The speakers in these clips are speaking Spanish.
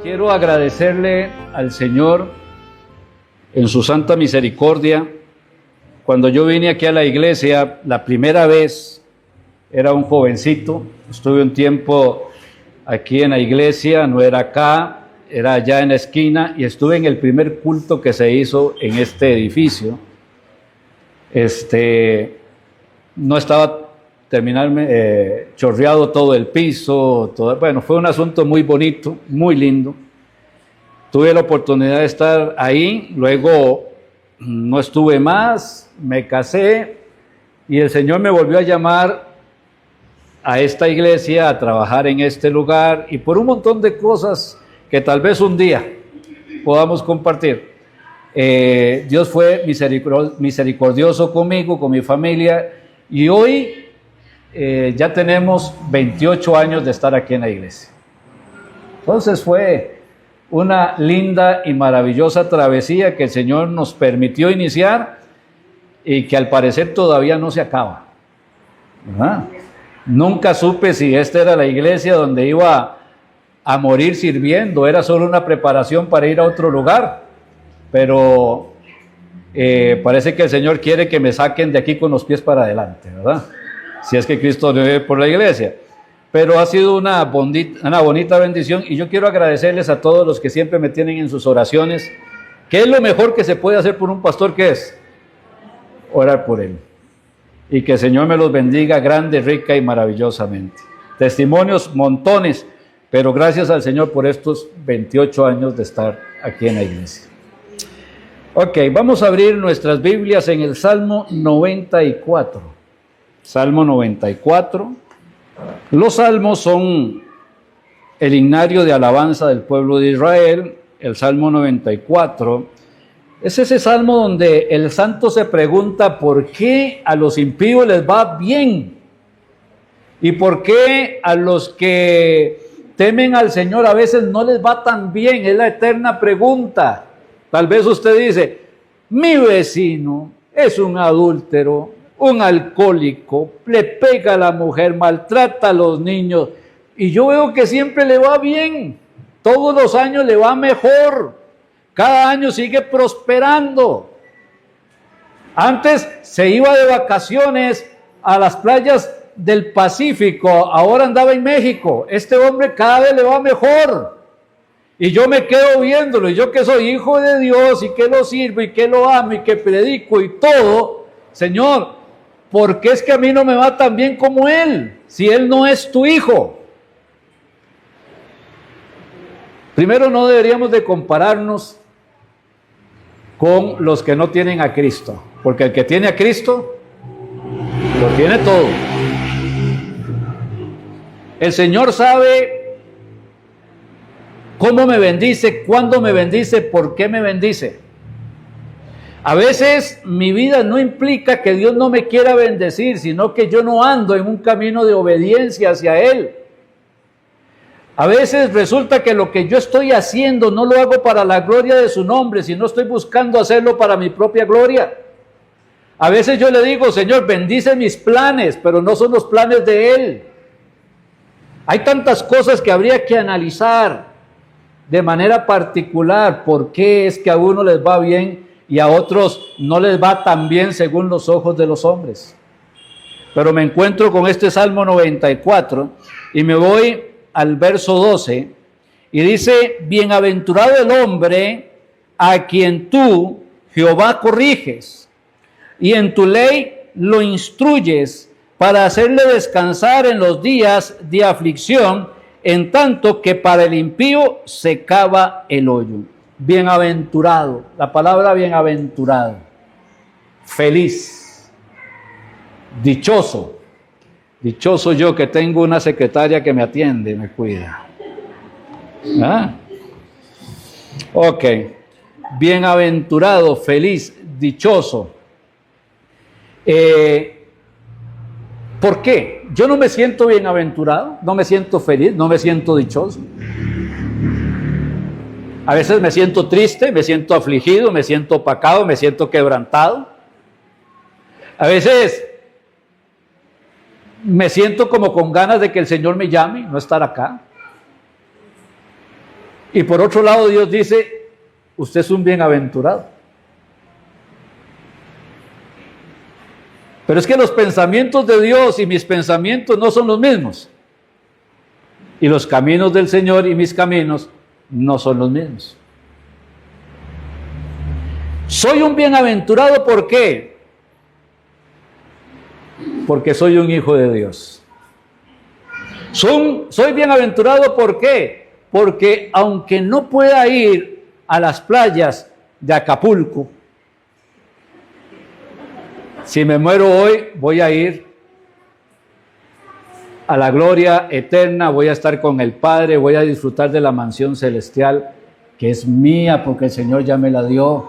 Quiero agradecerle al Señor en su santa misericordia. Cuando yo vine aquí a la iglesia, la primera vez, era un jovencito, estuve un tiempo aquí en la iglesia, no era acá, era allá en la esquina, y estuve en el primer culto que se hizo en este edificio. No estaba chorreado todo el piso, bueno, fue un asunto muy bonito, muy lindo. Tuve la oportunidad de estar ahí, luego no estuve más, me casé y el Señor me volvió a llamar a esta iglesia, a trabajar en este lugar y por un montón de cosas que tal vez un día podamos compartir. Dios fue misericordioso conmigo, con mi familia, y hoy ya tenemos 28 años de estar aquí en la iglesia. Entonces fue una linda y maravillosa travesía que el Señor nos permitió iniciar y que al parecer todavía no se acaba, ¿verdad? Nunca supe si esta era la iglesia donde iba a morir sirviendo, era solo una preparación para ir a otro lugar, pero parece que el Señor quiere que me saquen de aquí con los pies para adelante, ¿verdad? Si es que Cristo vive por la iglesia. Pero ha sido una bonita bendición y yo quiero agradecerles a todos los que siempre me tienen en sus oraciones. ¿Qué es lo mejor que se puede hacer por un pastor? ¿Qué es? Orar por él. Y que el Señor me los bendiga grande, rica y maravillosamente. Testimonios montones, pero gracias al Señor por estos 28 años de estar aquí en la iglesia. Ok, vamos a abrir nuestras Biblias en el Salmo 94. Salmo 94. Los salmos son el himnario de alabanza del pueblo de Israel. El Salmo 94 es ese salmo donde el santo se pregunta por qué a los impíos les va bien y por qué a los que temen al Señor a veces no les va tan bien. Es la eterna pregunta. Tal vez usted dice, mi vecino es un adúltero, un alcohólico, le pega a la mujer, maltrata a los niños, y yo veo que siempre le va bien, todos los años le va mejor, cada año sigue prosperando. Antes se iba de vacaciones a las playas del Pacífico, ahora andaba en México. Este hombre cada vez le va mejor, y yo me quedo viéndolo, y yo que soy hijo de Dios, y que lo sirvo, y que lo amo, y que predico, y todo, Señor, ¿por qué es que a mí no me va tan bien como él, si él no es tu hijo? Primero, no deberíamos de compararnos con los que no tienen a Cristo, porque el que tiene a Cristo, lo tiene todo. El Señor sabe cómo me bendice, cuándo me bendice, por qué me bendice. A veces mi vida no implica que Dios no me quiera bendecir, sino que yo no ando en un camino de obediencia hacia Él. A veces resulta que lo que yo estoy haciendo no lo hago para la gloria de su nombre, sino estoy buscando hacerlo para mi propia gloria. A veces yo le digo, Señor, bendice mis planes, pero no son los planes de Él. Hay tantas cosas que habría que analizar de manera particular. ¿Por qué es que a uno les va bien y a otros no les va tan bien según los ojos de los hombres? Pero me encuentro con este Salmo 94 y me voy al verso 12 y dice, bienaventurado el hombre a quien tú, Jehová, corriges y en tu ley lo instruyes para hacerle descansar en los días de aflicción, en tanto que para el impío se cava el hoyo. Bienaventurado, la palabra bienaventurado, feliz, dichoso. Dichoso yo que tengo una secretaria que me atiende, me cuida. ¿Ah? Ok, bienaventurado, feliz, dichoso. ¿Por qué? Yo no me siento bienaventurado, no me siento feliz, no me siento dichoso. A veces me siento triste, me siento afligido, me siento opacado, me siento quebrantado. A veces me siento como con ganas de que el Señor me llame, no estar acá. Y por otro lado Dios dice, usted es un bienaventurado. Pero es que los pensamientos de Dios y mis pensamientos no son los mismos. Y los caminos del Señor y mis caminos no son los mismos. Soy un bienaventurado, ¿por qué? Porque soy un hijo de Dios. Soy bienaventurado, ¿por qué? Porque aunque no pueda ir a las playas de Acapulco, si me muero hoy, voy a ir a la gloria eterna, voy a estar con el Padre, voy a disfrutar de la mansión celestial, que es mía porque el Señor ya me la dio.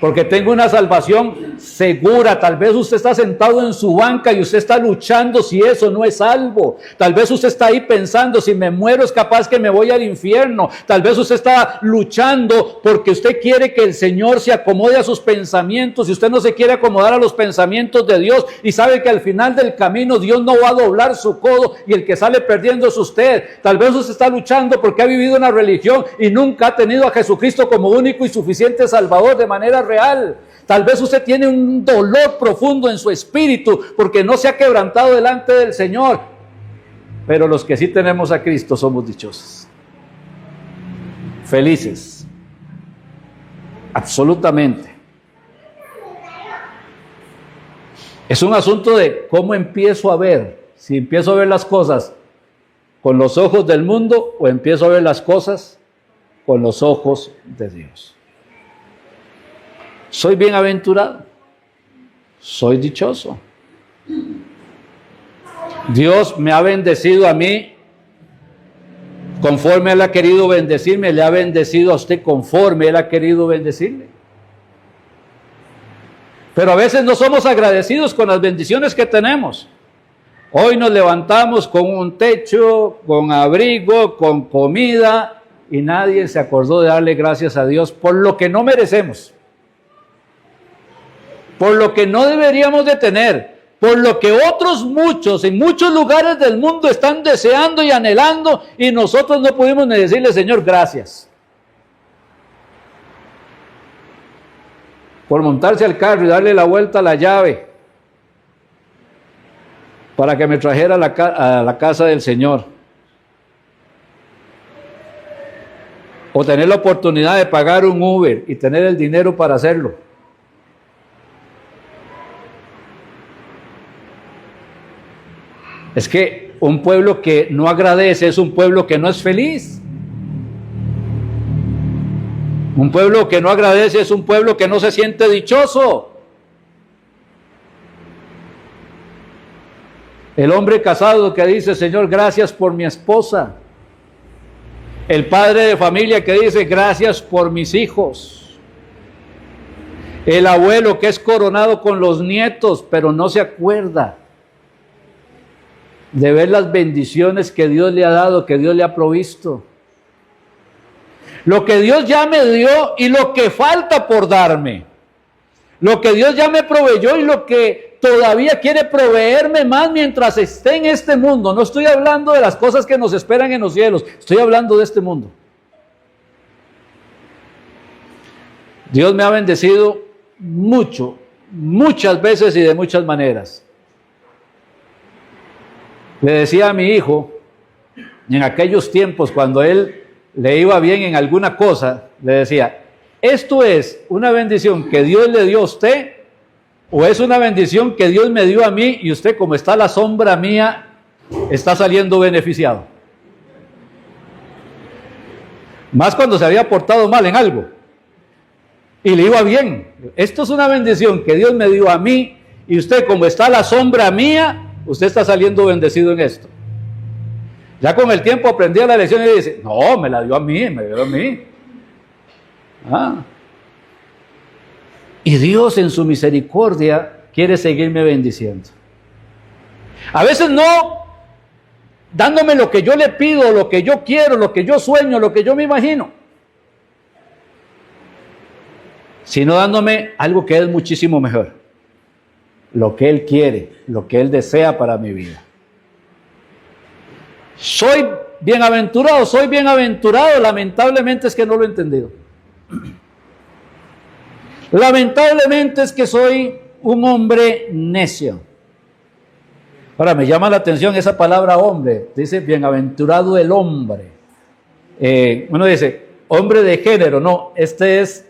Porque tengo una salvación segura. Tal vez usted está sentado en su banca y usted está luchando si eso no es salvo. Tal vez usted está ahí pensando, si me muero es capaz que me voy al infierno. Tal vez usted está luchando porque usted quiere que el Señor se acomode a sus pensamientos y usted no se quiere acomodar a los pensamientos de Dios y sabe que al final del camino Dios no va a doblar su codo y el que sale perdiendo es usted. Tal vez usted está luchando porque ha vivido una religión y nunca ha tenido a Jesucristo como único y suficiente Salvador de manera real. Tal vez usted tiene un dolor profundo en su espíritu porque no se ha quebrantado delante del Señor. Pero los que sí tenemos a Cristo somos dichosos, felices, absolutamente. Es un asunto de cómo empiezo a ver, si empiezo a ver las cosas con los ojos del mundo o empiezo a ver las cosas con los ojos de Dios. Soy bienaventurado, soy dichoso. Dios me ha bendecido a mí conforme Él ha querido bendecirme, le ha bendecido a usted conforme Él ha querido bendecirle. Pero a veces no somos agradecidos con las bendiciones que tenemos. Hoy nos levantamos con un techo, con abrigo, con comida, y nadie se acordó de darle gracias a Dios por lo que no merecemos. Por lo que no deberíamos de tener, por lo que otros muchos en muchos lugares del mundo están deseando y anhelando y nosotros no pudimos ni decirle, Señor, gracias. Por montarse al carro y darle la vuelta a la llave para que me trajera a la casa del Señor. O tener la oportunidad de pagar un Uber y tener el dinero para hacerlo. Es que un pueblo que no agradece es un pueblo que no es feliz. Un pueblo que no agradece es un pueblo que no se siente dichoso. El hombre casado que dice, Señor, gracias por mi esposa. El padre de familia que dice, gracias por mis hijos. El abuelo que es coronado con los nietos, pero no se acuerda de ver las bendiciones que Dios le ha dado, que Dios le ha provisto. Lo que Dios ya me dio y lo que falta por darme. Lo que Dios ya me proveyó y lo que todavía quiere proveerme más mientras esté en este mundo. No estoy hablando de las cosas que nos esperan en los cielos, estoy hablando de este mundo. Dios me ha bendecido mucho, muchas veces y de muchas maneras. Le decía a mi hijo, en aquellos tiempos, cuando él le iba bien en alguna cosa, le decía, ¿esto es una bendición que Dios le dio a usted o es una bendición que Dios me dio a mí y usted, como está a la sombra mía, está saliendo beneficiado? Más cuando se había portado mal en algo y le iba bien. Esto es una bendición que Dios me dio a mí y usted, como está a la sombra mía, usted está saliendo bendecido en esto. Ya con el tiempo aprendí la lección y dice, no, me la dio a mí, me dio a mí. Y Dios en su misericordia quiere seguirme bendiciendo. A veces no dándome lo que yo le pido, lo que yo quiero, lo que yo sueño, lo que yo me imagino, sino dándome algo que es muchísimo mejor. Lo que Él quiere, lo que Él desea para mi vida. Soy bienaventurado, soy bienaventurado, lamentablemente es que no lo he entendido. Lamentablemente es que soy un hombre necio. Ahora me llama la atención esa palabra hombre, dice bienaventurado el hombre. Uno dice hombre de género, no, este es,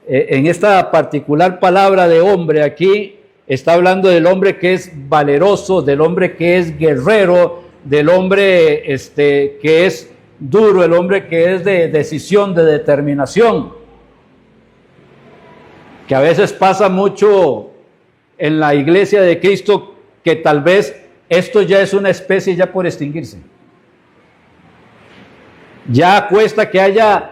en esta particular palabra de hombre aquí, está hablando del hombre que es valeroso, del hombre que es guerrero, del hombre que es duro, el hombre que es de decisión, de determinación. Que a veces pasa mucho en la iglesia de Cristo, que tal vez esto ya es una especie ya por extinguirse. Ya cuesta que haya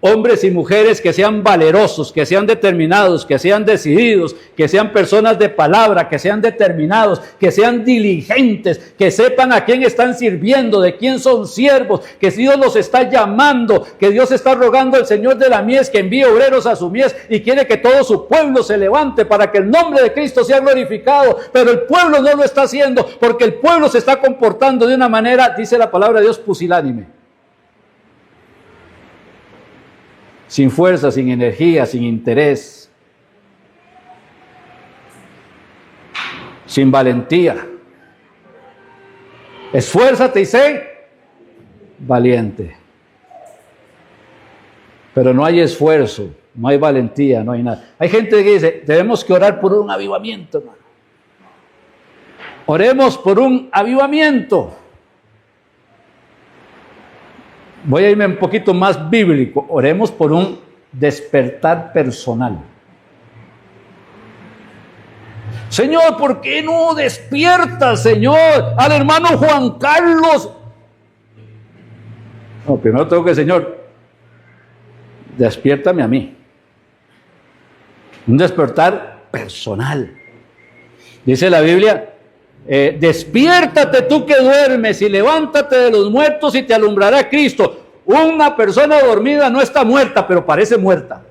hombres y mujeres que sean valerosos, que sean determinados, que sean decididos, que sean personas de palabra, que sean determinados, que sean diligentes, que sepan a quién están sirviendo, de quién son siervos, que Dios los está llamando, que Dios está rogando al Señor de la mies que envíe obreros a su mies y quiere que todo su pueblo se levante para que el nombre de Cristo sea glorificado, pero el pueblo no lo está haciendo porque el pueblo se está comportando de una manera, dice la palabra de Dios, pusilánime. Sin fuerza, sin energía, sin interés, sin valentía. Esfuérzate y sé valiente. Pero no hay esfuerzo, no hay valentía, no hay nada. Hay gente que dice, tenemos que orar por un avivamiento, hermano. Oremos por un avivamiento. Voy a irme un poquito más bíblico. Oremos por un despertar personal. Señor, ¿por qué no despiertas, Señor, al hermano Juan Carlos? No, primero tengo que, Señor, despiértame a mí. Un despertar personal. Dice la Biblia, despiértate tú que duermes y levántate de los muertos y te alumbrará Cristo. Una persona dormida no está muerta, pero parece muerta.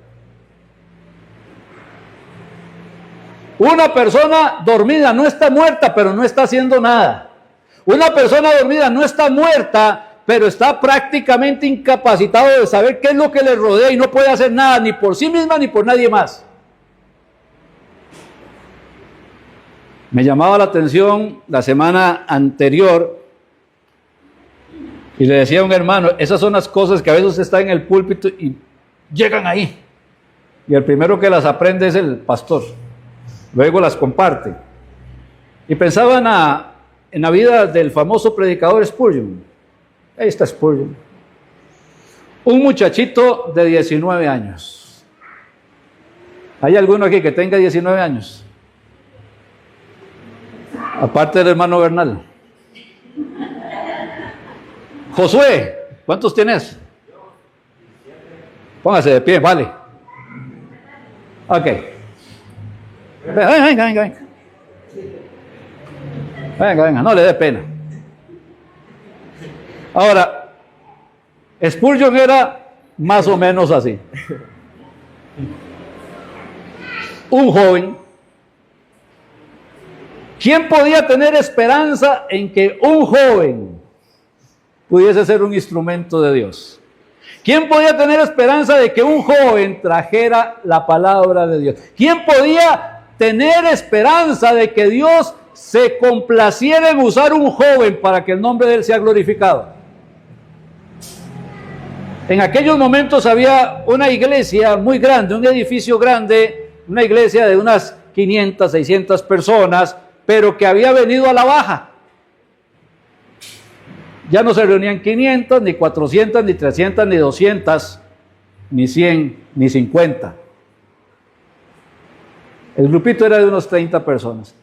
Una persona dormida no está muerta, pero no está haciendo nada. Una persona dormida no está muerta, pero está prácticamente incapacitado de saber qué es lo que le rodea y no puede hacer nada, ni por sí misma ni por nadie más. Me llamaba la atención la semana anterior y le decía a un hermano, esas son las cosas que a veces está en el púlpito y llegan ahí. Y el primero que las aprende es el pastor. Luego las comparte. Y pensaba en la vida del famoso predicador Spurgeon. Ahí está Spurgeon. Un muchachito de 19 años. ¿Hay alguno aquí que tenga 19 años? Aparte del hermano Bernal. Josué, ¿cuántos tienes? Póngase de pie, vale. Ok. Venga. Venga, no le dé pena. Ahora, Spurgeon era más o menos así. Un joven. ¿Quién podía tener esperanza en que un joven pudiese ser un instrumento de Dios? ¿Quién podía tener esperanza de que un joven trajera la palabra de Dios? ¿Quién podía tener esperanza de que Dios se complaciera en usar un joven para que el nombre de él sea glorificado? En aquellos momentos había una iglesia muy grande, un edificio grande, una iglesia de unas 500, 600 personas, pero que había venido a la baja. Ya no se reunían 500, ni 400, ni 300, ni 200, ni 100, ni 50. El grupito era de unos 30 personas.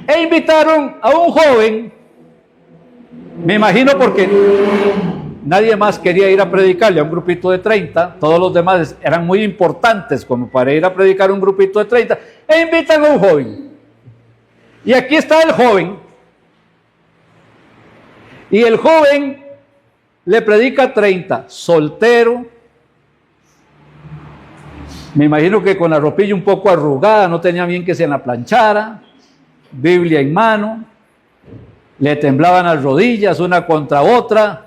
E invitaron a un joven, me imagino porque nadie más quería ir a predicarle a un grupito de 30, todos los demás eran muy importantes como para ir a predicar a un grupito de 30, e invitan a un joven. Y aquí está el joven, y el joven le predica a 30, soltero, me imagino que con la ropilla un poco arrugada, no tenía bien que se la planchara, Biblia en mano, le temblaban las rodillas una contra otra,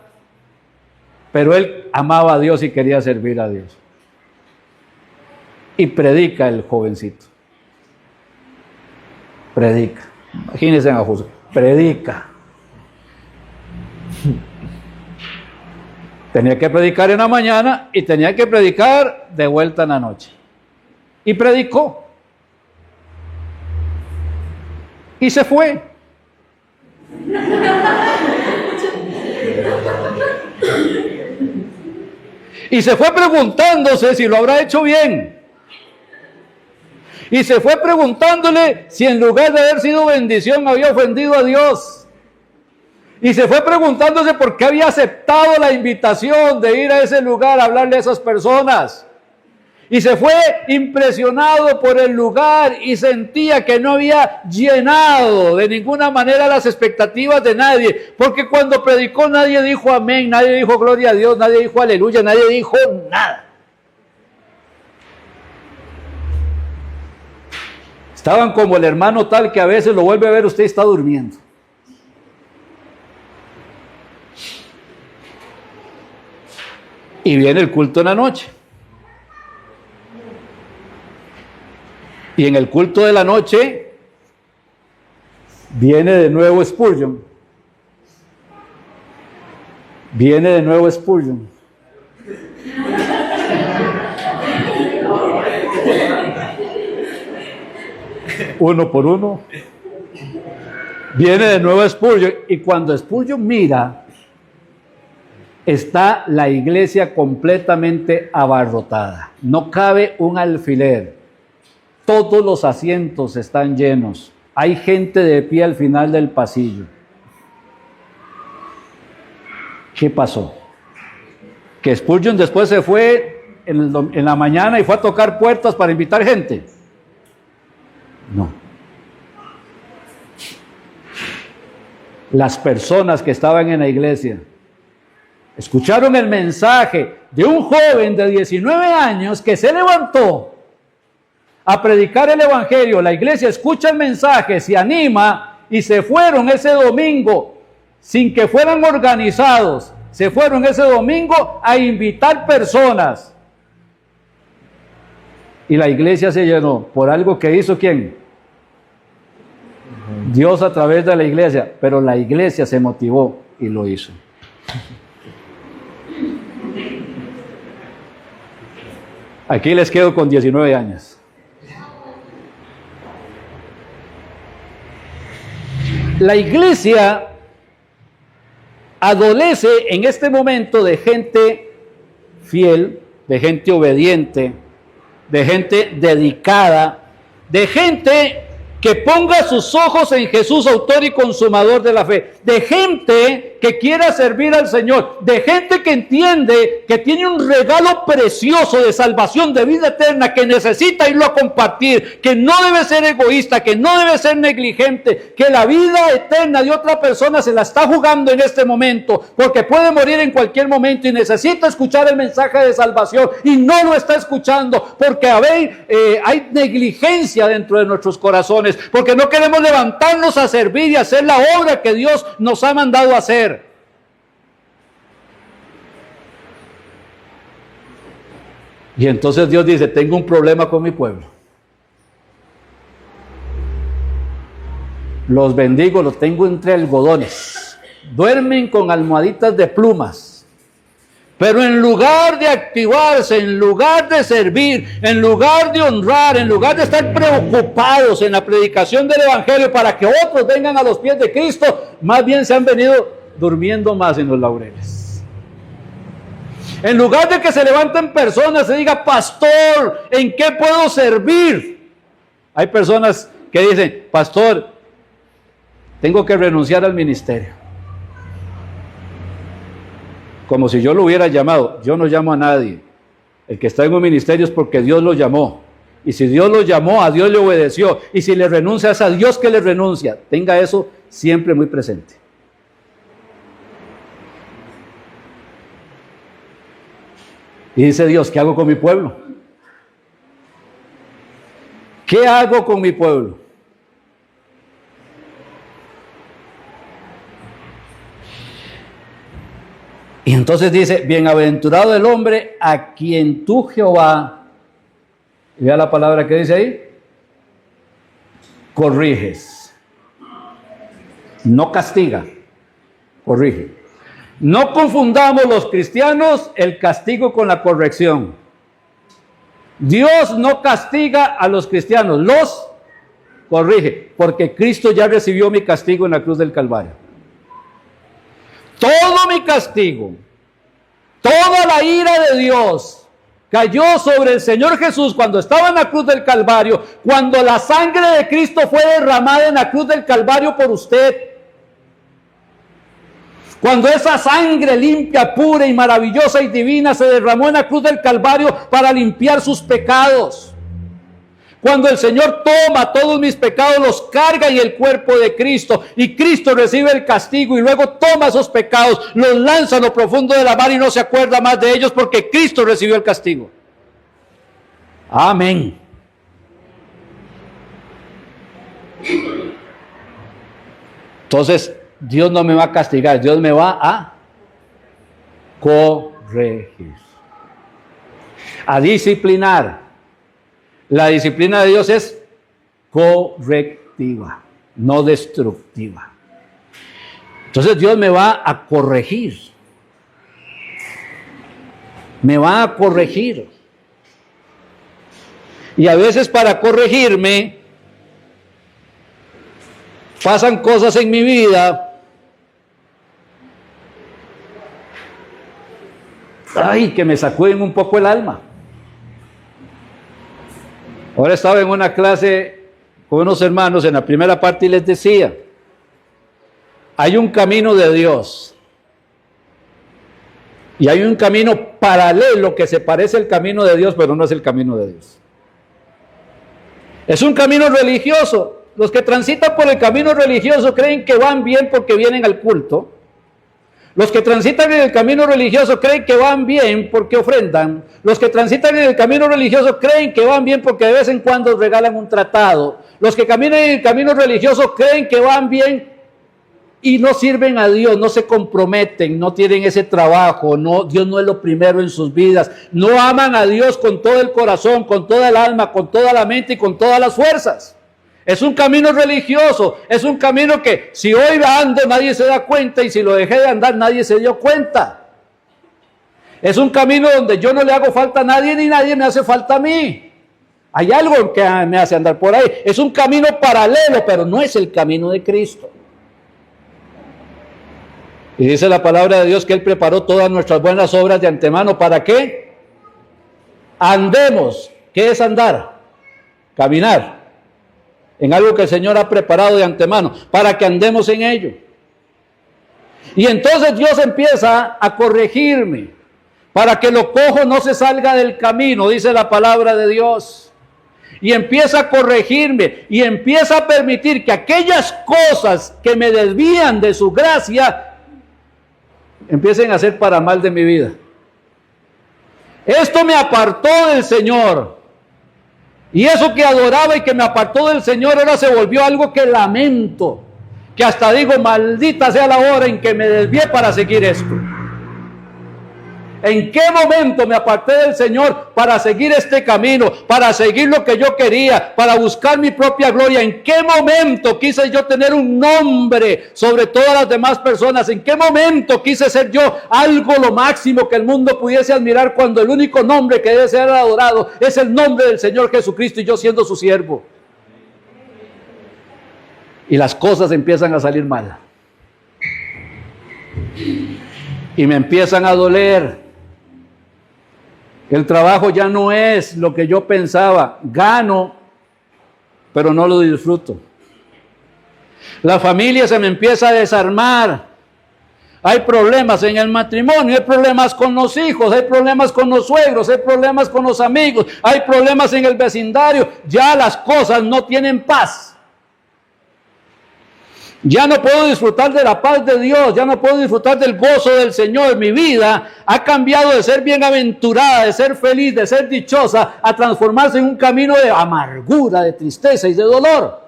pero él amaba a Dios y quería servir a Dios. Y predica el jovencito. Predica. Imagínense a José. Predica. Tenía que predicar en la mañana y tenía que predicar de vuelta en la noche. Y predicó. Y se fue. Y se fue preguntándose si lo habrá hecho bien. Y se fue preguntándole si en lugar de haber sido bendición había ofendido a Dios. Y se fue preguntándose por qué había aceptado la invitación de ir a ese lugar a hablarle a esas personas. Y se fue impresionado por el lugar y sentía que no había llenado de ninguna manera las expectativas de nadie. Porque cuando predicó nadie dijo amén, nadie dijo gloria a Dios, nadie dijo aleluya, nadie dijo nada. Estaban como el hermano tal que a veces lo vuelve a ver usted y está durmiendo. Y viene el culto en la noche. Y en el culto de la noche viene de nuevo Spurgeon. Viene de nuevo Spurgeon. Uno por uno. Viene de nuevo Spurgeon. Y cuando Spurgeon mira, está la iglesia completamente abarrotada. No cabe un alfiler. Todos los asientos están llenos. Hay gente de pie al final del pasillo. ¿Qué pasó? Que Spurgeon después se fue en la mañana y fue a tocar puertas para invitar gente. No. Las personas que estaban en la iglesia escucharon el mensaje de un joven de 19 años que se levantó a predicar el evangelio. La iglesia escucha el mensaje, se anima y se fueron ese domingo sin que fueran organizados. Se fueron ese domingo a invitar personas. Y la iglesia se llenó por algo que hizo ¿quién? Dios a través de la iglesia, pero la iglesia se motivó y lo hizo. Aquí les quedo con 19 años. La iglesia adolece en este momento de gente fiel, de gente obediente, de gente dedicada, de gente que ponga sus ojos en Jesús, autor y consumador de la fe, de gente que quiera servir al Señor, de gente que entiende que tiene un regalo precioso de salvación, de vida eterna, que necesita irlo a compartir, que no debe ser egoísta, que no debe ser negligente, que la vida eterna de otra persona se la está jugando en este momento, porque puede morir en cualquier momento y necesita escuchar el mensaje de salvación y no lo está escuchando, porque hay negligencia dentro de nuestros corazones, porque no queremos levantarnos a servir y hacer la obra que Dios nos ha mandado a hacer. Y entonces Dios dice, tengo un problema con mi pueblo. Los bendigo, los tengo entre algodones. Duermen con almohaditas de plumas. Pero en lugar de activarse, en lugar de servir, en lugar de honrar, en lugar de estar preocupados en la predicación del evangelio para que otros vengan a los pies de Cristo, más bien se han venido durmiendo más en los laureles. En lugar de que se levanten personas y diga, pastor, ¿en qué puedo servir? Hay personas que dicen, pastor, tengo que renunciar al ministerio. Como si yo lo hubiera llamado. Yo no llamo a nadie. El que está en un ministerio es porque Dios lo llamó. Y si Dios lo llamó, a Dios le obedeció. Y si le renuncia, es a Dios que le renuncia. Tenga eso siempre muy presente. Y dice Dios, ¿qué hago con mi pueblo? ¿Qué hago con mi pueblo? Y entonces dice, bienaventurado el hombre a quien tú, Jehová, y vea la palabra que dice ahí, corriges. No castiga, corrige. No confundamos los cristianos el castigo con la corrección. Dios no castiga a los cristianos, los corrige, porque Cristo ya recibió mi castigo en la cruz del Calvario. Todo mi castigo, toda la ira de Dios cayó sobre el Señor Jesús cuando estaba en la cruz del Calvario, cuando la sangre de Cristo fue derramada en la cruz del Calvario por usted. Cuando esa sangre limpia, pura y maravillosa y divina se derramó en la cruz del Calvario para limpiar sus pecados. Cuando el Señor toma todos mis pecados, los carga en el cuerpo de Cristo y Cristo recibe el castigo y luego toma esos pecados, los lanza a lo profundo de la mar y no se acuerda más de ellos porque Cristo recibió el castigo. Amén. Entonces, Dios no me va a castigar, Dios me va a corregir, a disciplinar. La disciplina de Dios es correctiva, no destructiva. Entonces Dios me va a corregir. Me va a corregir. Y a veces para corregirme pasan cosas en mi vida. Ay, que me sacuden un poco el alma. Ahora estaba en una clase con unos hermanos en la primera parte y les decía, hay un camino de Dios y hay un camino paralelo que se parece al camino de Dios, pero no es el camino de Dios. Es un camino religioso. Los que transitan por el camino religioso creen que van bien porque vienen al culto. Los que transitan en el camino religioso creen que van bien porque ofrendan. Los que transitan en el camino religioso creen que van bien porque de vez en cuando regalan un tratado. Los que caminan en el camino religioso creen que van bien y no sirven a Dios, no se comprometen, no tienen ese trabajo, no, Dios no es lo primero en sus vidas. No aman a Dios con todo el corazón, con toda el alma, con toda la mente y con todas las fuerzas. Es un camino religioso, es un camino que si hoy ando nadie se da cuenta y si lo dejé de andar nadie se dio cuenta. Es un camino donde yo no le hago falta a nadie ni nadie me hace falta a mí. Hay algo que me hace andar por ahí. Es un camino paralelo, pero no es el camino de Cristo. Y dice la palabra de Dios que Él preparó todas nuestras buenas obras de antemano. ¿Para qué? Andemos. ¿Qué es andar? Caminar en algo que el Señor ha preparado de antemano, para que andemos en ello. Y entonces Dios empieza a corregirme, para que lo cojo no se salga del camino, dice la palabra de Dios. Y empieza a corregirme, y empieza a permitir que aquellas cosas que me desvían de su gracia, empiecen a ser para mal de mi vida. Esto me apartó del Señor. Y eso que adoraba y que me apartó del Señor, ahora se volvió algo que lamento, que hasta digo, maldita sea la hora en que me desvié para seguir esto. ¿En qué momento me aparté del Señor para seguir este camino, para seguir lo que yo quería, para buscar mi propia gloria? ¿En qué momento quise yo tener un nombre sobre todas las demás personas? ¿En qué momento quise ser yo algo lo máximo que el mundo pudiese admirar cuando el único nombre que debe ser adorado es el nombre del Señor Jesucristo y yo siendo su siervo? Y las cosas empiezan a salir mal. Y me empiezan a doler. El trabajo ya no es lo que yo pensaba. Gano, pero no lo disfruto. La familia se me empieza a desarmar. Hay problemas en el matrimonio, hay problemas con los hijos, hay problemas con los suegros, hay problemas con los amigos, hay problemas en el vecindario. Ya las cosas no tienen paz. Ya no puedo disfrutar de la paz de Dios, ya no puedo disfrutar del gozo del Señor. Mi vida ha cambiado de ser bienaventurada, de ser feliz, de ser dichosa, a transformarse en un camino de amargura, de tristeza y de dolor.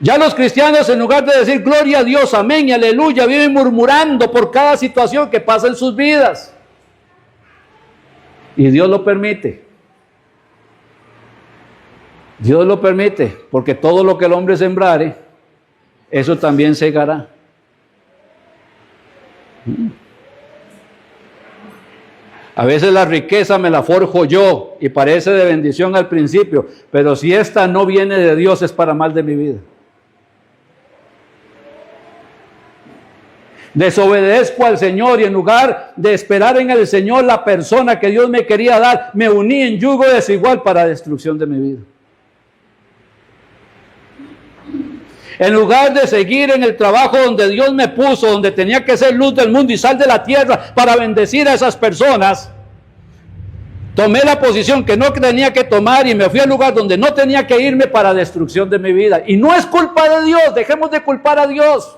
Ya los cristianos, en lugar de decir gloria a Dios, amén y aleluya, viven murmurando por cada situación que pasa en sus vidas. Y Dios lo permite. Dios lo permite, porque todo lo que el hombre sembrare, eso también segará. A veces la riqueza me la forjo yo y parece de bendición al principio, pero si esta no viene de Dios es para mal de mi vida. Desobedezco al Señor y en lugar de esperar en el Señor la persona que Dios me quería dar, me uní en yugo desigual para destrucción de mi vida. En lugar de seguir en el trabajo donde Dios me puso, donde tenía que ser luz del mundo y sal de la tierra para bendecir a esas personas, tomé la posición que no tenía que tomar y me fui al lugar donde no tenía que irme para destrucción de mi vida. Y no es culpa de Dios, dejemos de culpar a Dios.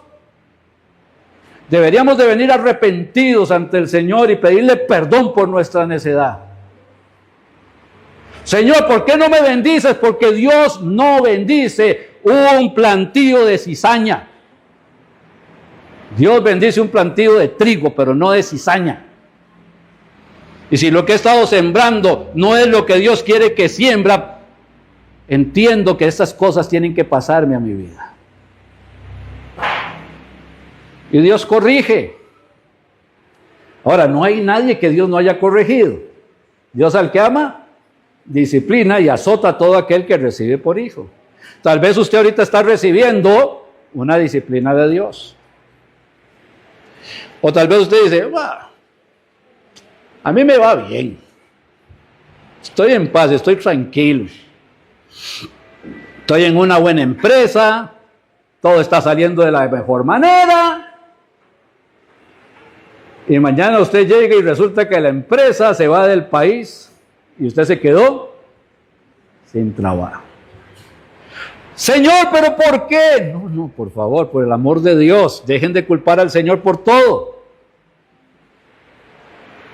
Deberíamos de venir arrepentidos ante el Señor y pedirle perdón por nuestra necedad. Señor, ¿por qué no me bendices? Porque Dios no bendice un plantío de cizaña. Dios bendice un plantío de trigo, pero no de cizaña. Y si lo que he estado sembrando no es lo que Dios quiere que siembra, entiendo que estas cosas tienen que pasarme a mi vida. Y Dios corrige. Ahora, no hay nadie que Dios no haya corregido. Dios al que ama, disciplina y azota a todo aquel que recibe por hijo. Tal vez usted ahorita está recibiendo una disciplina de Dios. O tal vez usted dice, a mí me va bien. Estoy en paz, estoy tranquilo. Estoy en una buena empresa. Todo está saliendo de la mejor manera. Y mañana usted llega y resulta que la empresa se va del país y usted se quedó sin trabajo. Señor, ¿pero por qué? No, por favor, por el amor de Dios, dejen de culpar al Señor por todo.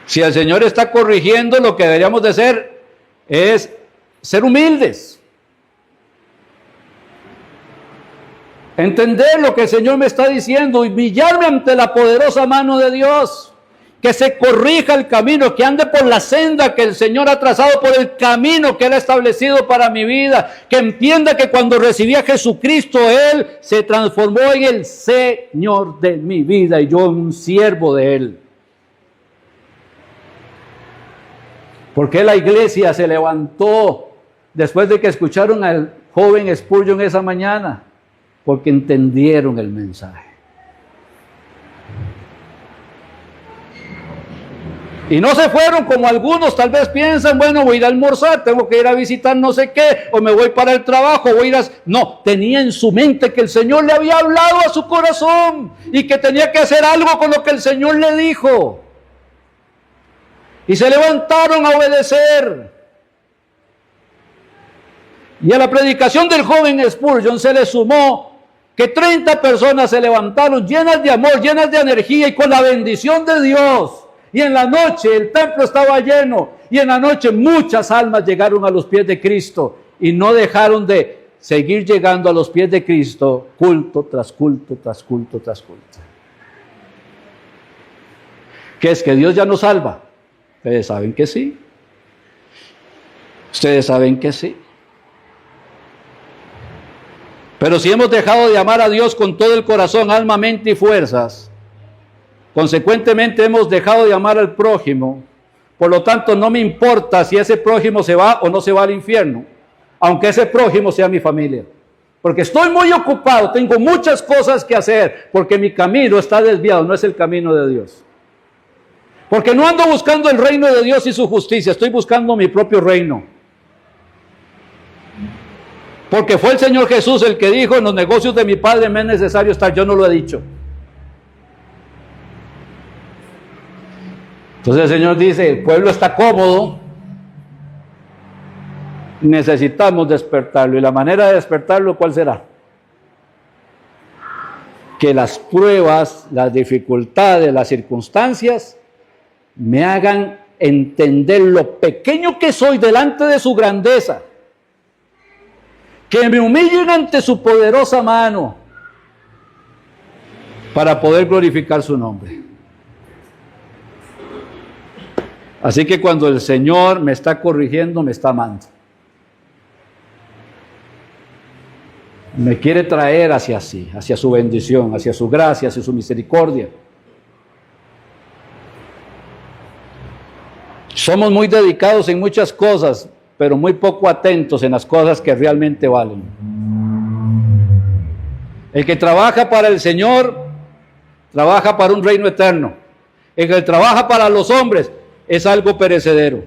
Si el Señor está corrigiendo, lo que deberíamos de hacer es ser humildes. Entender lo que el Señor me está diciendo, humillarme ante la poderosa mano de Dios, que se corrija el camino, que ande por la senda que el Señor ha trazado, por el camino que Él ha establecido para mi vida, que entienda que cuando recibí a Jesucristo, Él se transformó en el Señor de mi vida y yo un siervo de Él. Porque la iglesia se levantó después de que escucharon al joven Spurgeon esa mañana, porque entendieron el mensaje. Y no se fueron como algunos tal vez piensan, bueno, voy a ir a almorzar, tengo que ir a visitar no sé qué, o me voy para el trabajo, voy a ir a... No, tenía en su mente que el Señor le había hablado a su corazón y que tenía que hacer algo con lo que el Señor le dijo. Y se levantaron a obedecer. Y a la predicación del joven Spurgeon se le sumó que 30 personas se levantaron llenas de amor, llenas de energía y con la bendición de Dios. Y en la noche el templo estaba lleno y en la noche muchas almas llegaron a los pies de Cristo y no dejaron de seguir llegando a los pies de Cristo culto tras culto, tras culto, tras culto. ¿Qué es que Dios ya nos salva? Ustedes saben que sí. Ustedes saben que sí. Pero si hemos dejado de amar a Dios con todo el corazón, alma, mente y fuerzas, consecuentemente hemos dejado de amar al prójimo. Por lo tanto, no me importa si ese prójimo se va o no se va al infierno, aunque ese prójimo sea mi familia. Porque estoy muy ocupado, tengo muchas cosas que hacer, porque mi camino está desviado, no es el camino de Dios. Porque no ando buscando el reino de Dios y su justicia, estoy buscando mi propio reino. Porque fue el Señor Jesús el que dijo, en los negocios de mi Padre me es necesario estar, yo no lo he dicho. Entonces el Señor dice, el pueblo está cómodo, necesitamos despertarlo. Y la manera de despertarlo, ¿cuál será? Que las pruebas, las dificultades, las circunstancias me hagan entender lo pequeño que soy delante de su grandeza. que me humillen ante su poderosa mano para poder glorificar su nombre. Así que cuando el Señor me está corrigiendo, me está amando. Me quiere traer hacia sí, hacia su bendición, hacia su gracia, hacia su misericordia. Somos muy dedicados en muchas cosas, pero muy poco atentos en las cosas que realmente valen. El que trabaja para el Señor, trabaja para un reino eterno. El que trabaja para los hombres es algo perecedero.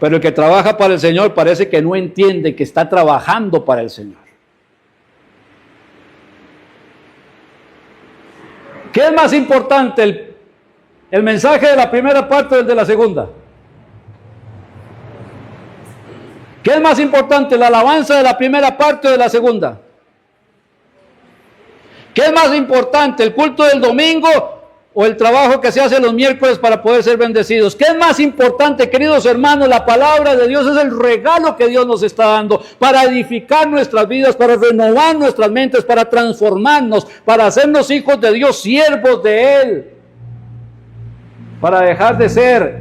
Pero el que trabaja para el Señor parece que no entiende que está trabajando para el Señor. ¿Qué es más importante, el mensaje de la primera parte o el de la segunda? ¿Qué es más importante, la alabanza de la primera parte o de la segunda? ¿Qué es más importante, el culto del domingo o el trabajo que se hace los miércoles para poder ser bendecidos? ¿Qué es más importante, queridos hermanos? La palabra de Dios es el regalo que Dios nos está dando para edificar nuestras vidas, para renovar nuestras mentes, para transformarnos, para hacernos hijos de Dios, siervos de Él, para dejar de ser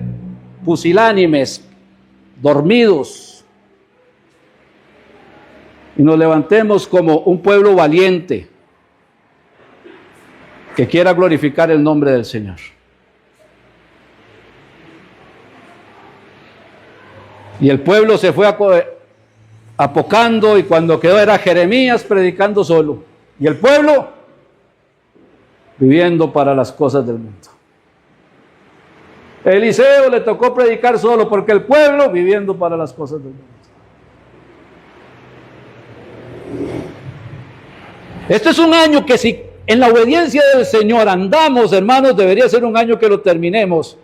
pusilánimes, dormidos, y nos levantemos como un pueblo valiente que quiera glorificar el nombre del Señor. Y el pueblo se fue apocando, y cuando quedó era Jeremías predicando solo, y el pueblo viviendo para las cosas del mundo. Eliseo le tocó predicar solo, porque el pueblo viviendo para las cosas del mundo. Este es un año que, si en la obediencia del Señor andamos, hermanos, debería ser un año que lo terminemos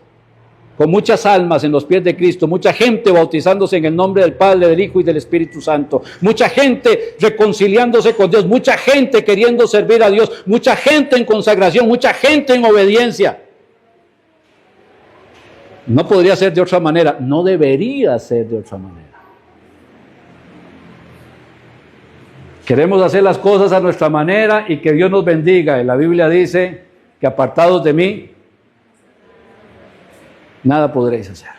con muchas almas en los pies de Cristo, mucha gente bautizándose en el nombre del Padre, del Hijo y del Espíritu Santo, mucha gente reconciliándose con Dios, mucha gente queriendo servir a Dios, mucha gente en consagración, mucha gente en obediencia. No podría ser de otra manera, no debería ser de otra manera. Queremos hacer las cosas a nuestra manera y que Dios nos bendiga. Y la Biblia dice que apartados de mí, nada podréis hacer.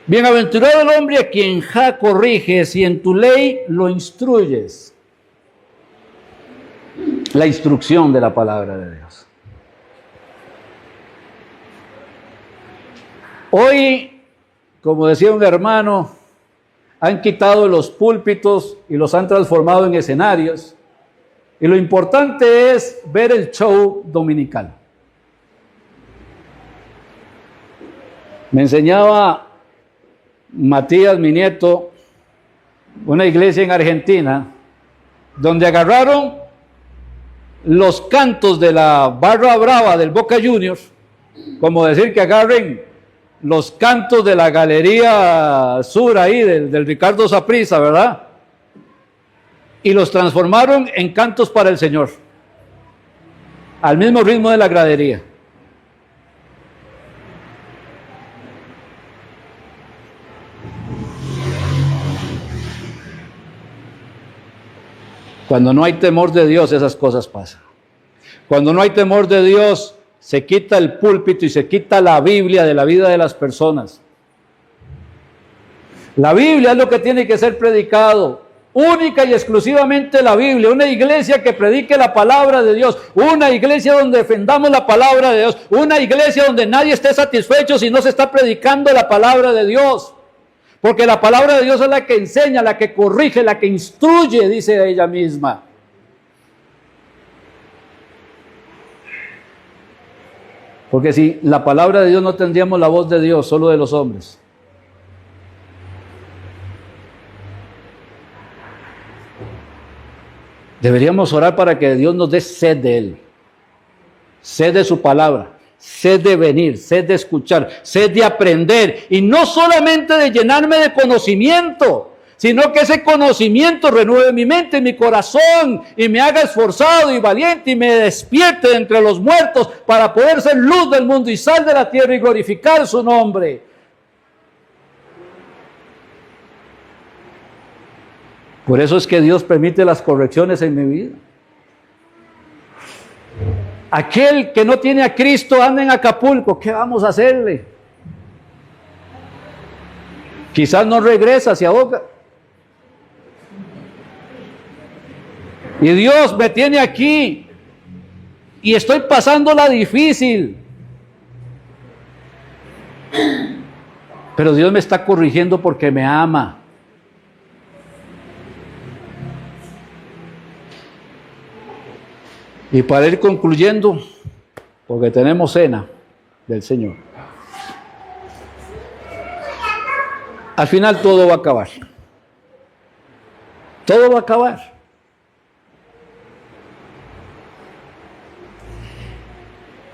Bienaventurado el hombre a quien Jah corriges y en tu ley lo instruyes. La instrucción de la palabra de Dios. Hoy, como decía un hermano, han quitado los púlpitos y los han transformado en escenarios. Y lo importante es ver el show dominical. Me enseñaba Matías, mi nieto, una iglesia en Argentina, donde agarraron los cantos de la barra brava del Boca Juniors, como decir que agarren los cantos de la Galería Sur ahí, del Ricardo Saprissa, ¿verdad? Y los transformaron en cantos para el Señor, al mismo ritmo de la gradería. Cuando no hay temor de Dios, esas cosas pasan. Cuando no hay temor de Dios, se quita el púlpito y se quita la Biblia de la vida de las personas. La Biblia es lo que tiene que ser predicado, única y exclusivamente la Biblia. Una iglesia que predique la palabra de Dios, una iglesia donde defendamos la palabra de Dios, una iglesia donde nadie esté satisfecho si no se está predicando la palabra de Dios. Porque la palabra de Dios es la que enseña, la que corrige, la que instruye, dice ella misma. Porque si la palabra de Dios no tendríamos la voz de Dios, solo de los hombres. Deberíamos orar para que Dios nos dé sed de Él, sed de su palabra, sed de venir, sed de escuchar, sed de aprender, y no solamente de llenarme de conocimiento, sino que ese conocimiento renueve mi mente y mi corazón y me haga esforzado y valiente y me despierte de entre los muertos para poder ser luz del mundo y sal de la tierra y glorificar su nombre. Por eso es que Dios permite las correcciones en mi vida. Aquel que no tiene a Cristo anda en Acapulco, ¿qué vamos a hacerle? Quizás no regresa, se ahoga. Y Dios me tiene aquí y estoy pasándola difícil. Pero Dios me está corrigiendo porque me ama. Y para ir concluyendo, porque tenemos cena del Señor. Al final todo va a acabar. Todo va a acabar.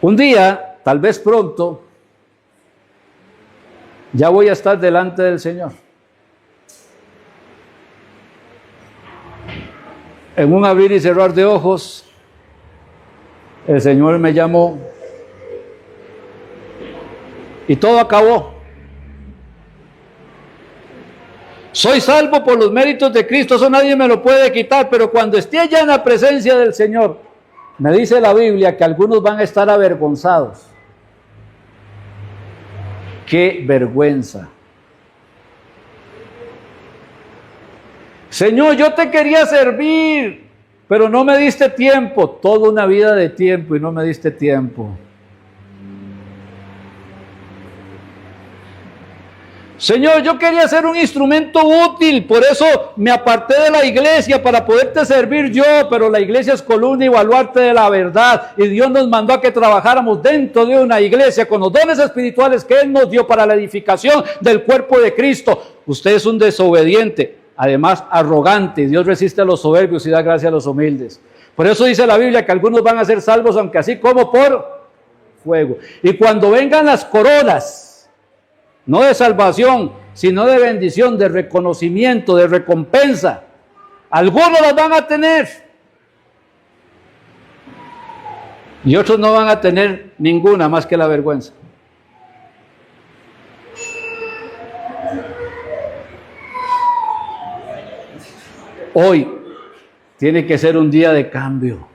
Un día, tal vez pronto, ya voy a estar delante del Señor. En un abrir y cerrar de ojos, el Señor me llamó y todo acabó. Soy salvo por los méritos de Cristo, eso nadie me lo puede quitar, pero cuando esté allá en la presencia del Señor, me dice la Biblia que algunos van a estar avergonzados. ¡Qué vergüenza! Señor, yo te quería servir, pero no me diste tiempo. Toda una vida de tiempo y no me diste tiempo. Señor, yo quería ser un instrumento útil, por eso me aparté de la iglesia para poderte servir yo, pero la iglesia es columna y baluarte de la verdad, y Dios nos mandó a que trabajáramos dentro de una iglesia con los dones espirituales que Él nos dio para la edificación del cuerpo de Cristo. Usted es un desobediente, además arrogante, y Dios resiste a los soberbios y da gracia a los humildes. Por eso dice la Biblia que algunos van a ser salvos, aunque así como por fuego. Y cuando vengan las coronas, no de salvación, sino de bendición, de reconocimiento, de recompensa, algunos las van a tener y otros no van a tener ninguna más que la vergüenza. Hoy tiene que ser un día de cambio,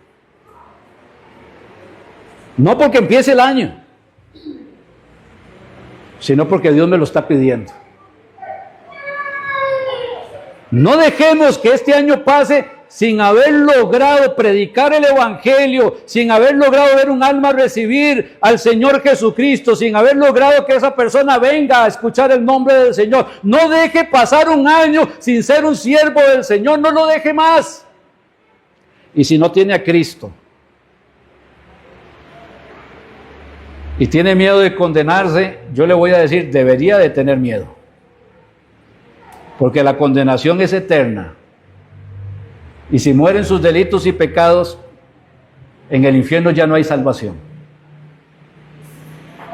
no porque empiece el año, sino porque Dios me lo está pidiendo. No dejemos que este año pase sin haber logrado predicar el Evangelio, sin haber logrado ver un alma recibir al Señor Jesucristo, sin haber logrado que esa persona venga a escuchar el nombre del Señor. No deje pasar un año sin ser un siervo del Señor, no lo deje más. Y si no tiene a Cristo y tiene miedo de condenarse, yo le voy a decir, debería de tener miedo. Porque la condenación es eterna. Y si mueren sus delitos y pecados, en el infierno ya no hay salvación.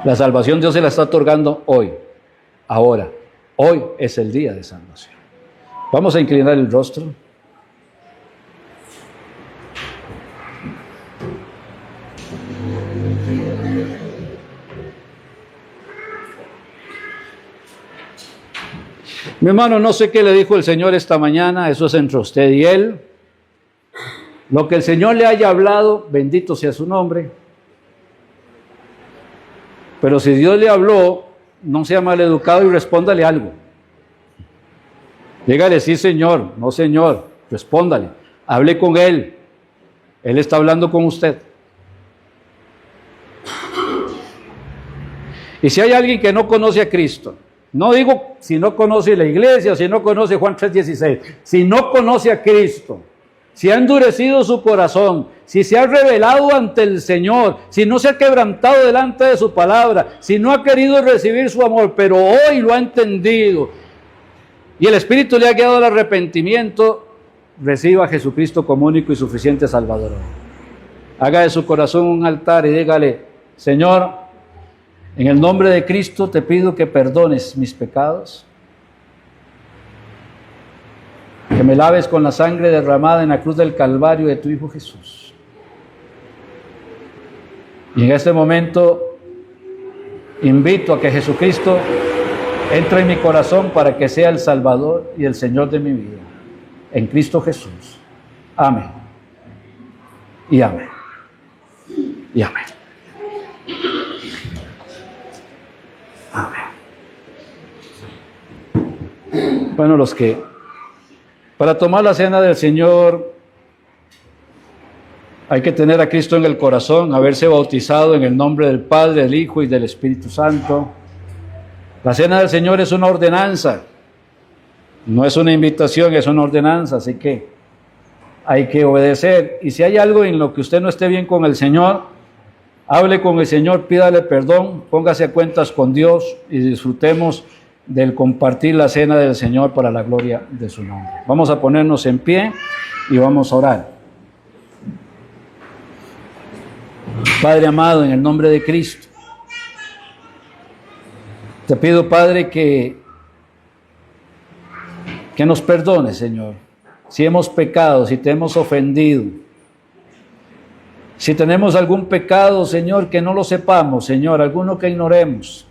La salvación Dios se la está otorgando hoy, ahora. Hoy es el día de salvación. Vamos a inclinar el rostro. Mi hermano, no sé qué le dijo el Señor esta mañana, eso es entre usted y Él. Lo que el Señor le haya hablado, bendito sea su nombre. Pero si Dios le habló, no sea maleducado y respóndale algo. Dígale, sí Señor, no Señor, respóndale. Hable con Él, Él está hablando con usted. Y si hay alguien que no conoce a Cristo, no digo si no conoce la iglesia, si no conoce Juan 3:16, si no conoce a Cristo, si ha endurecido su corazón, si se ha rebelado ante el Señor, si no se ha quebrantado delante de su palabra, si no ha querido recibir su amor, pero hoy lo ha entendido y el Espíritu le ha guiado al arrepentimiento, reciba a Jesucristo como único y suficiente Salvador. Haga de su corazón un altar y dígale, Señor, en el nombre de Cristo te pido que perdones mis pecados, que me laves con la sangre derramada en la cruz del Calvario de tu Hijo Jesús. Y en este momento invito a que Jesucristo entre en mi corazón para que sea el Salvador y el Señor de mi vida. en Cristo Jesús. Amén. Y amén. Y amén. Amén. Bueno, los que para tomar la cena del Señor hay que tener a Cristo en el corazón, haberse bautizado en el nombre del Padre, del Hijo y del Espíritu Santo. La cena del Señor es una ordenanza, no es una invitación, es una ordenanza, así que hay que obedecer. Y si hay algo en lo que usted no esté bien con el Señor, hable con el Señor, pídale perdón, póngase a cuentas con Dios y disfrutemos del compartir la cena del Señor para la gloria de su nombre. Vamos a ponernos en pie y vamos a orar. Padre amado, en el nombre de Cristo, te pido, Padre, que nos perdones, Señor, si hemos pecado, si te hemos ofendido, si tenemos algún pecado, Señor, que no lo sepamos, Señor, alguno que ignoremos.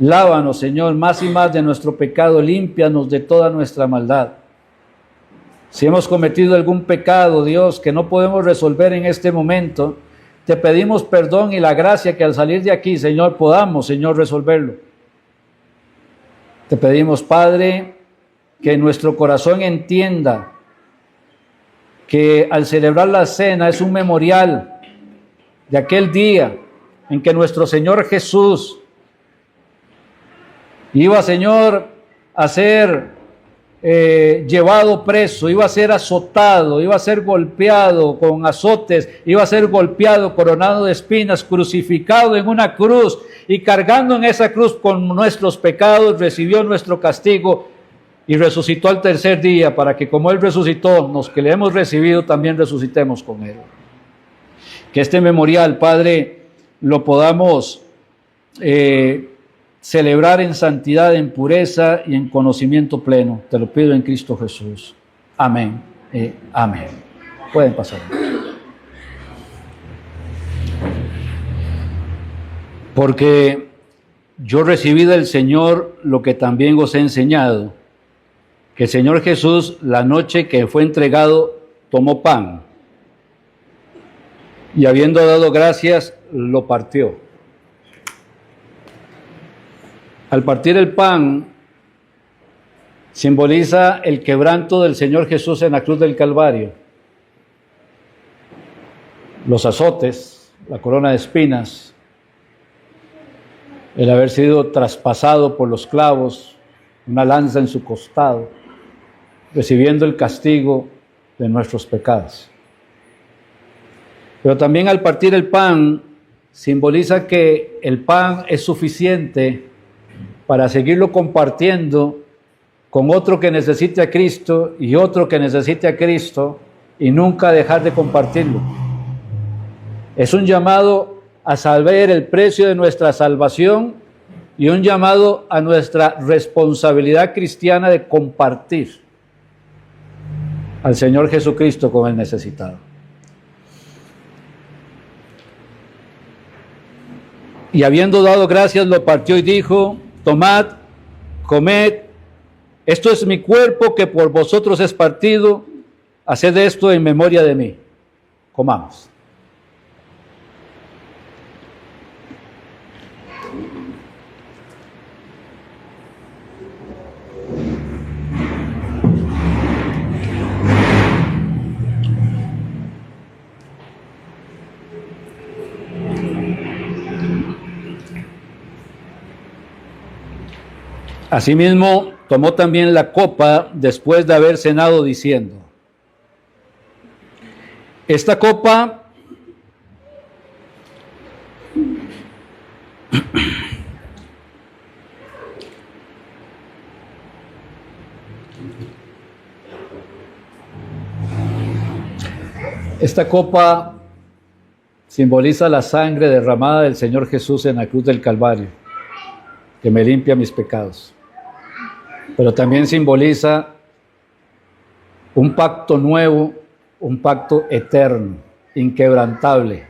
Lávanos, Señor, más y más de nuestro pecado, límpianos de toda nuestra maldad. Si hemos cometido algún pecado, Dios, que no podemos resolver en este momento, te pedimos perdón y la gracia que al salir de aquí, Señor, podamos, Señor, resolverlo. Te pedimos, Padre, que nuestro corazón entienda que al celebrar la cena es un memorial de aquel día en que nuestro Señor Jesús iba, Señor, a ser llevado preso, iba a ser azotado, iba a ser golpeado con azotes, iba a ser golpeado, coronado de espinas, crucificado en una cruz y cargando en esa cruz con nuestros pecados, recibió nuestro castigo y resucitó al tercer día para que como Él resucitó, los que le hemos recibido también resucitemos con Él. Que este memorial, Padre, lo podamos celebrar en santidad, en pureza y en conocimiento pleno. Te lo pido en Cristo Jesús. Amén. Amén. Pueden pasar. Porque yo recibí del Señor lo que también os he enseñado, que el Señor Jesús, la noche que fue entregado, tomó pan y habiendo dado gracias, lo partió. Al partir el pan, simboliza el quebranto del Señor Jesús en la cruz del Calvario. Los azotes, la corona de espinas, el haber sido traspasado por los clavos, una lanza en su costado, recibiendo el castigo de nuestros pecados. Pero también al partir el pan, simboliza que el pan es suficiente para seguirlo compartiendo con otro que necesite a Cristo y otro que necesite a Cristo y nunca dejar de compartirlo. Es un llamado a saber el precio de nuestra salvación y un llamado a nuestra responsabilidad cristiana de compartir al Señor Jesucristo con el necesitado. Y habiendo dado gracias, lo partió y dijo: tomad, comed, esto es mi cuerpo que por vosotros es partido, haced esto en memoria de mí. Comamos. Asimismo, tomó también la copa después de haber cenado, diciendo: esta copa simboliza la sangre derramada del Señor Jesús en la cruz del Calvario, que me limpia mis pecados. Pero también simboliza un pacto nuevo, un pacto eterno, inquebrantable,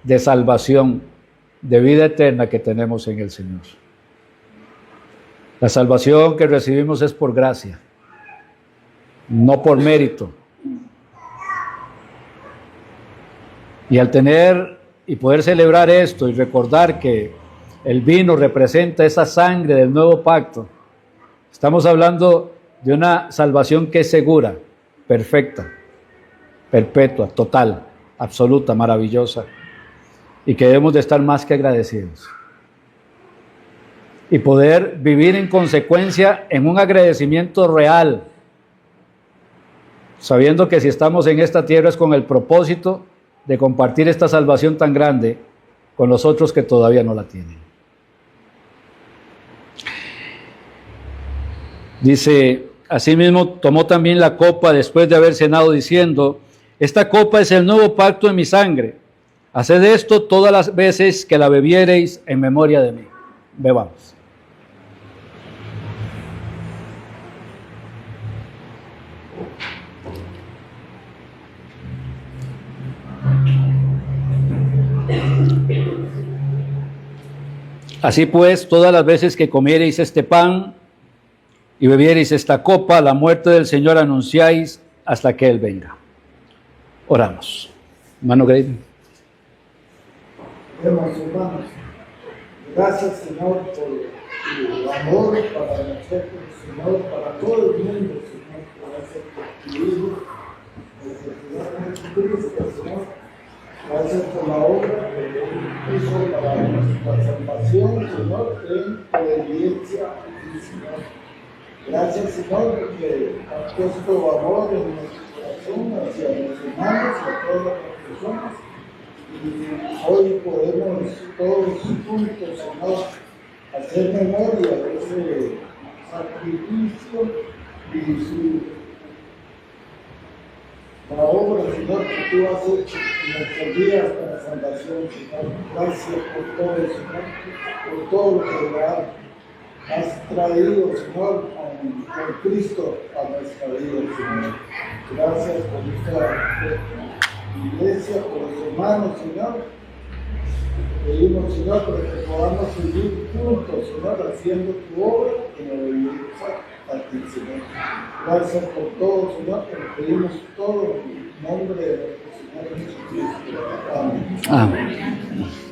de salvación, de vida eterna que tenemos en el Señor. La salvación que recibimos es por gracia. no por mérito. Y al tener y poder celebrar esto y recordar que el vino representa esa sangre del nuevo pacto, estamos hablando de una salvación que es segura, perfecta, perpetua, total, absoluta, maravillosa, y que debemos de estar más que agradecidos. Y poder vivir en consecuencia en un agradecimiento real, sabiendo que si estamos en esta tierra es con el propósito de compartir esta salvación tan grande con los otros que todavía no la tienen. Dice, asimismo tomó también la copa después de haber cenado diciendo, esta copa es el nuevo pacto en mi sangre. Haced esto todas las veces que la bebiereis en memoria de mí. Bebamos. Así pues, todas las veces que comiereis este pan y bebiereis esta copa, la muerte del Señor anunciáis hasta que Él venga. Oramos. Hermano Grady. Hermanos, gracias, Señor, por tu amor para nosotros, Señor, para todo el mundo, Señor, gracias por tu Hijo, Señor. Gracias por la obra que Él hizo para nuestra salvación, Señor, en obediencia a ti, Señor. Gracias, Señor, porque has puesto amor en nuestro corazón hacia los hermanos y a todas las personas. Y hoy podemos todos juntos, Señor, hacer memoria de ese sacrificio y la obra, Señor, que tú has hecho en nuestros días para salvación, Señor. Gracias por todo, Señor, por todo lo que has traído, Señor, con Cristo a nuestra vida, Señor. Gracias por esta iglesia, por los hermanos, Señor. Pedimos, Señor, para que podamos seguir juntos, Señor, haciendo tu obra en obediencia a ti, Señor. Gracias por todo, Señor, te lo pedimos todo en nombre de nuestro Señor Jesucristo. Amén. Amén.